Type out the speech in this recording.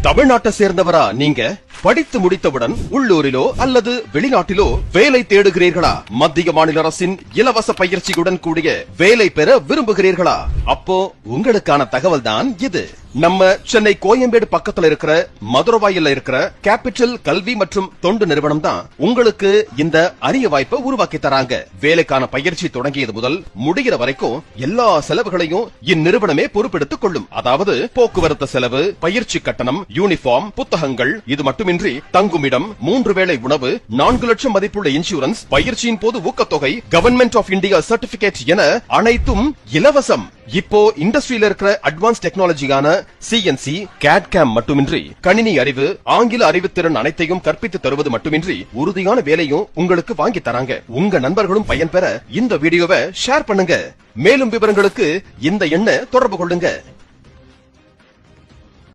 தமிழ்நாட்டை சேர்ந்தவரா நீங்க? படித்து முடித்தவுடன் உள்ளூரிலோ அல்லது வெளிநாட்டிலோ வேலை தேடுகிறீர்களா? மத்திய மாநில அரசின் இலவச பயிற்சியுடன் கூடிய வேலை பெற விரும்புகிறீர்களா? அப்போ உங்களுக்கான தகவல் தான் இது. நம்ம சென்னை கோயம்பேடு பக்கத்துல இருக்கிற மதுரவாயில இருக்கிற கேபிட்டல் கல்வி மற்றும் தொண்டு நிறுவனம் தான் உங்களுக்கு இந்த அரிய வாய்ப்பை உருவாக்கி தராங்க. வேலைக்கான பயிற்சி தொடங்கியது முதல் முடிகிற வரைக்கும் எல்லா செலவுகளையும் இந்நிறுவனமே பொறுப்பெடுத்துக் கொள்ளும். அதாவது போக்குவரத்து செலவு, பயிற்சி கட்டணம், யூனிஃபார்ம், புத்தகங்கள், இது மட்டுமின்றி தங்குமிடம், 3 வேளை உணவு, 4 லட்சம் மதிப்புள்ள இன்சூரன்ஸ், பயிற்சியின் போது ஊக்கத்தொகை, கவர்மெண்ட் ஆஃப் இந்தியா சர்டிபிகேட் என அனைத்தும் இலவசம். இப்போ இண்டஸ்ட்ரியில இருக்கிற அட்வான்ஸ் டெக்னாலஜியான CNC, CAD CAM மட்டுமின்றி கணினி அறிவு, ஆங்கில அறிவுத்திறன் அனைத்தையும் கற்பித்து தருவது மட்டுமின்றி உறுதியான வேலையும் உங்களுக்கு வாங்கி தராங்க. உங்க நண்பர்களும் பயன்பெற இந்த வீடியோவை ஷேர் பண்ணுங்க. மேலும் விவரங்களுக்கு இந்த எண்ணை தொடர்பு கொள்ளுங்க.